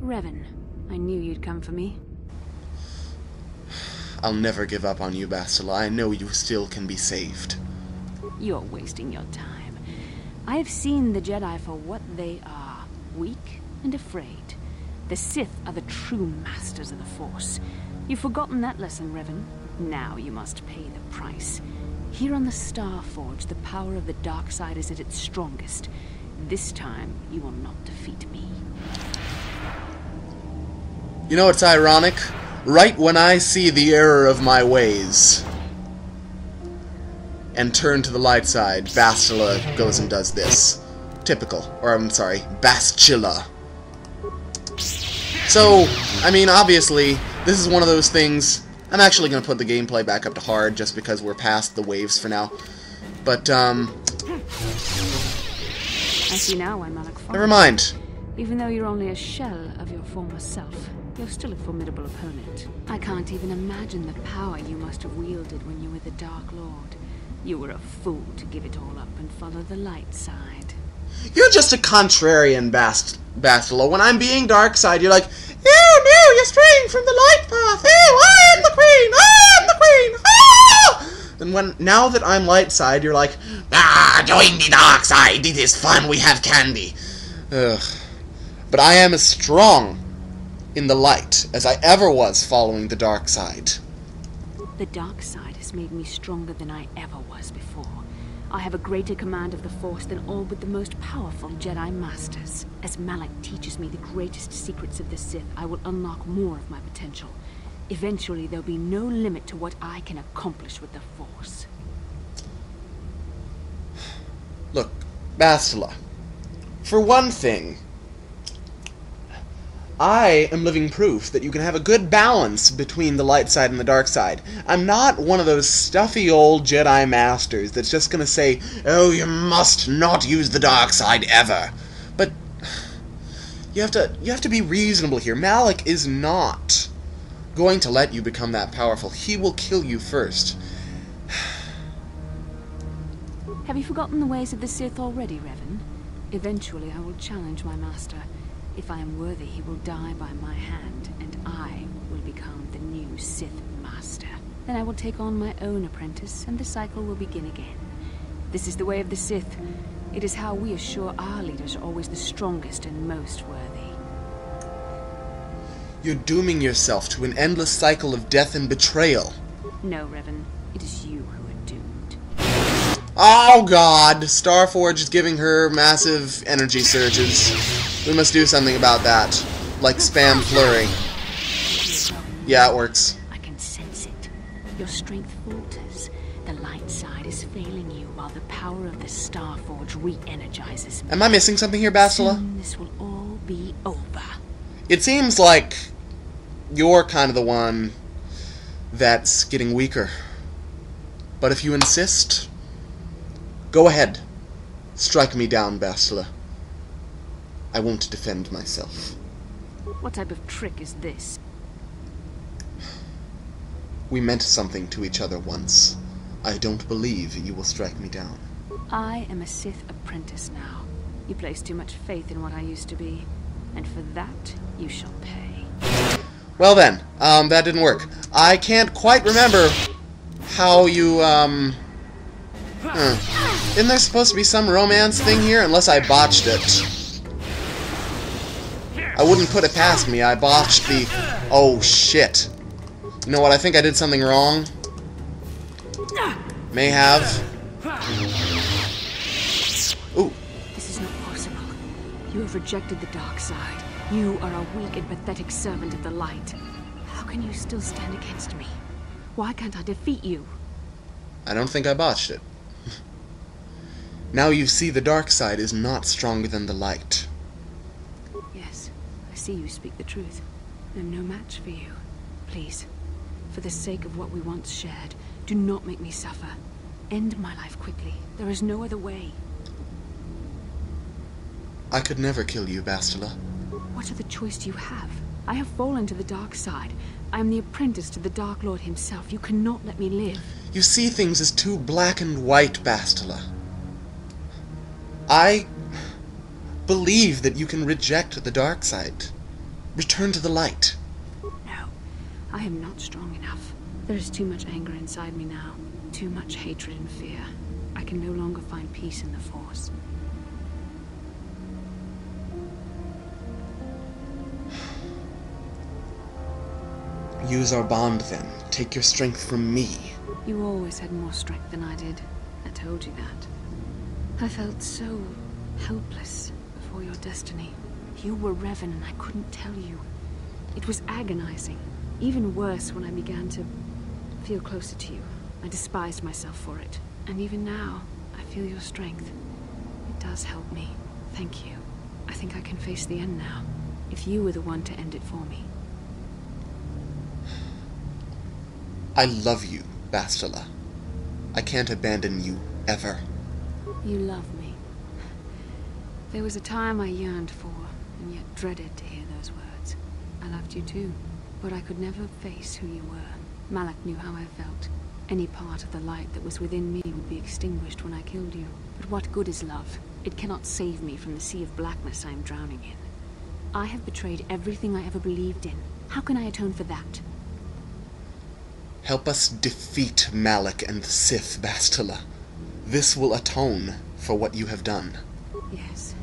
Revan, I knew you'd come for me. I'll never give up on you, Bastila. I know you still can be saved. You're wasting your time. I have seen the Jedi for what they are. Weak and afraid. The Sith are the true masters of the Force. You've forgotten that lesson, Revan. Now you must pay the price. Here on the Star Forge, the power of the dark side is at its strongest. This time, you will not defeat me. You know what's ironic? Right when I see the error of my ways and turn to the light side, Bastila goes and does this. Typical. Or, I'm sorry, Bastchila. So, I mean, obviously, this is one of those things. I'm actually going to put the gameplay back up to hard just because we're past the waves for now. But, I see now why Malak fought. never mind. Even though you're only a shell of your former self, you're still a formidable opponent. I can't even imagine the power you must have wielded when you were the Dark Lord. You were a fool to give it all up and follow the light side. You're just a contrarian, Bastila. When I'm being dark side, you're like, "Oh no, you're straying from the light path. Oh, I am the queen. I am the queen. Ah!" And now that I'm light side, you're like, "Ah, join the dark side. It is fun. We have candy." Ugh. But I am as strong in the light as I ever was following the dark side. The dark side has made me stronger than I ever was before. I have a greater command of the Force than all but the most powerful Jedi Masters. As Malak teaches me the greatest secrets of the Sith, I will unlock more of my potential. Eventually, there'll be no limit to what I can accomplish with the Force. Look, Bastila, for one thing, I am living proof that you can have a good balance between the light side and the dark side. I'm not one of those stuffy old Jedi Masters that's just going to say, "Oh, you must not use the dark side ever." But you have to be reasonable here. Malak is not going to let you become that powerful. He will kill you first. Have you forgotten the ways of the Sith already, Revan? Eventually, I will challenge my master. If I am worthy, he will die by my hand, and I will become the new Sith Master. Then I will take on my own apprentice, and the cycle will begin again. This is the way of the Sith. It is how we assure our leaders are always the strongest and most worthy. You're dooming yourself to an endless cycle of death and betrayal. No, Revan. It is you who are doomed. Oh god! Starforge is giving her massive energy surges. We must do something about that. Like spam flurry. Yeah, it works. I can sense it. Your strength falters. The light side is failing you while the power of the Starforge re-energizes me. Am I missing something here, Bastila? Soon this will all be over. It seems like you're kind of the one that's getting weaker. But if you insist, go ahead. Strike me down, Bastila. I won't defend myself. What type of trick is this? We meant something to each other once. I don't believe you will strike me down. I am a Sith apprentice now. You place too much faith in what I used to be, and for that you shall pay. Well then, that didn't work. I can't quite remember how you, Isn't there supposed to be some romance thing here? Unless I botched it. I wouldn't put it past me. I botched the... Oh, shit. You know what? I think I did something wrong. May have. Ooh. This is not possible. You have rejected the dark side. You are a weak and pathetic servant of the light. How can you still stand against me? Why can't I defeat you? I don't think I botched it. Now you see the dark side is not stronger than the light. Yes, I see you speak the truth. I'm no match for you. Please, for the sake of what we once shared, do not make me suffer. End my life quickly. There is no other way. I could never kill you, Bastila. What other choice do you have? I have fallen to the dark side. I am the apprentice to the Dark Lord himself. You cannot let me live. You see things as too black and white, Bastila. I believe that you can reject the dark side. return to the light. No, I am not strong enough. There is too much anger inside me now. Too much hatred and fear. I can no longer find peace in the Force. Use our bond then. Take your strength from me. You always had more strength than I did. I told you that. I felt so helpless before your destiny. You were Revan and I couldn't tell you. It was agonizing. Even worse when I began to feel closer to you. I despised myself for it. And even now, I feel your strength. It does help me. Thank you. I think I can face the end now. If you were the one to end it for me. I love you, Bastila. I can't abandon you, ever. You love me. There was a time I yearned for, and yet dreaded to hear those words. I loved you too, but I could never face who you were. Malak knew how I felt. Any part of the light that was within me would be extinguished when I killed you. But what good is love? It cannot save me from the sea of blackness I am drowning in. I have betrayed everything I ever believed in. How can I atone for that? Help us defeat Malak and the Sith, Bastila. This will atone for what you have done. Yes,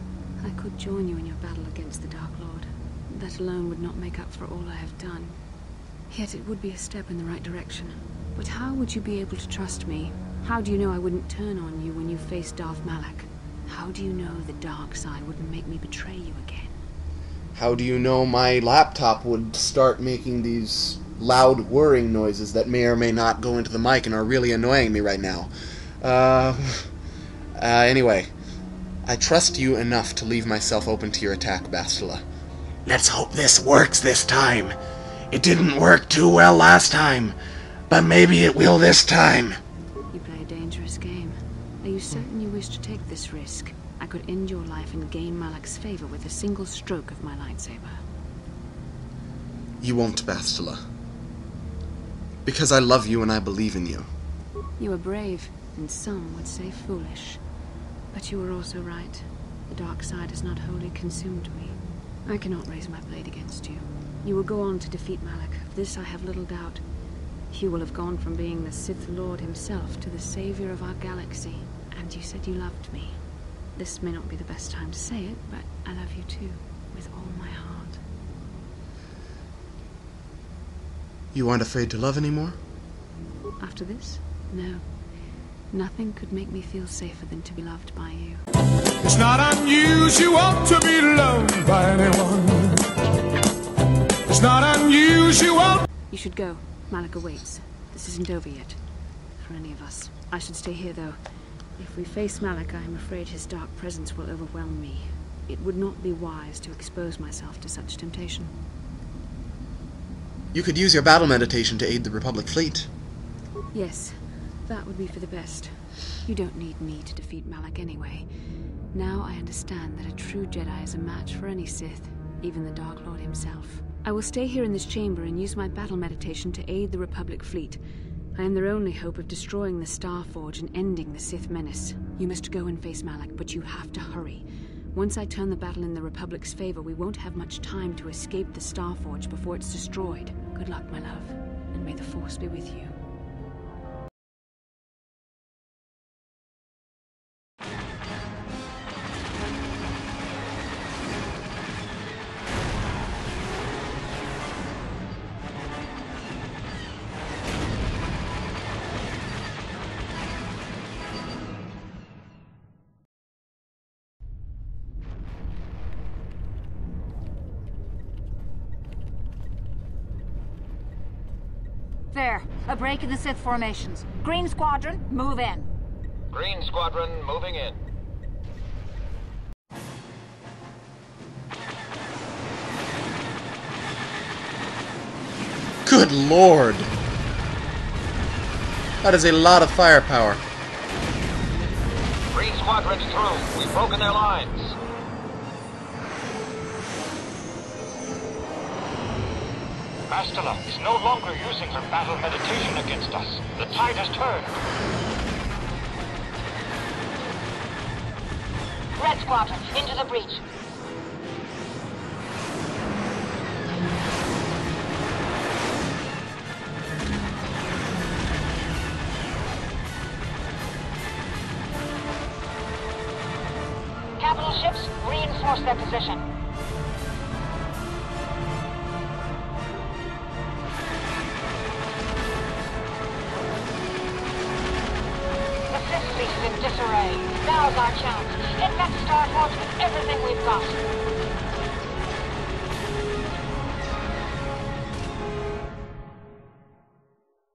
I could join you in your battle against the Dark Lord. That alone would not make up for all I have done. Yet it would be a step in the right direction. But how would you be able to trust me? How do you know I wouldn't turn on you when you faced Darth Malak? How do you know the dark side wouldn't make me betray you again? How do you know my laptop would start making these loud whirring noises that may or may not go into the mic and are really annoying me right now? Anyway, I trust you enough to leave myself open to your attack, Bastila. Let's hope this works this time. It didn't work too well last time, but maybe it will this time. You play a dangerous game. Are you certain you wish to take this risk? I could end your life and gain Malak's favor with a single stroke of my lightsaber. You won't, Bastila. Because I love you and I believe in you. You are brave, and some would say foolish. But you were also right. The dark side has not wholly consumed me. I cannot raise my blade against you. You will go on to defeat Malak. Of this I have little doubt. You will have gone from being the Sith Lord himself to the savior of our galaxy. And you said you loved me. This may not be the best time to say it, but I love you too, with all my heart. You aren't afraid to love anymore? After this? No. Nothing could make me feel safer than to be loved by you. It's not unusual to be loved by anyone. It's not unusual. You should go. Malak awaits. This isn't over yet. For any of us. I should stay here, though. If we face Malak, I am afraid his dark presence will overwhelm me. It would not be wise to expose myself to such temptation. You could use your battle meditation to aid the Republic fleet. Yes, that would be for the best. You don't need me to defeat Malak anyway. Now I understand that a true Jedi is a match for any Sith, even the Dark Lord himself. I will stay here in this chamber and use my battle meditation to aid the Republic fleet. I am their only hope of destroying the Starforge and ending the Sith menace. You must go and face Malak, but you have to hurry. Once I turn the battle in the Republic's favor, we won't have much time to escape the Starforge before it's destroyed. Good luck, my love, and may the Force be with you. There, a break in the Sith formations. Green Squadron, move in. Green Squadron moving in. Good lord! That is a lot of firepower. Green Squadron's through. We've broken their lines. Bastila is no longer using her battle meditation against us. The tide has turned. Red Squadron, into the breach. reinforce their position. The Sith fleet is in disarray. Now's our chance. Hit that Star Forge with everything we've got.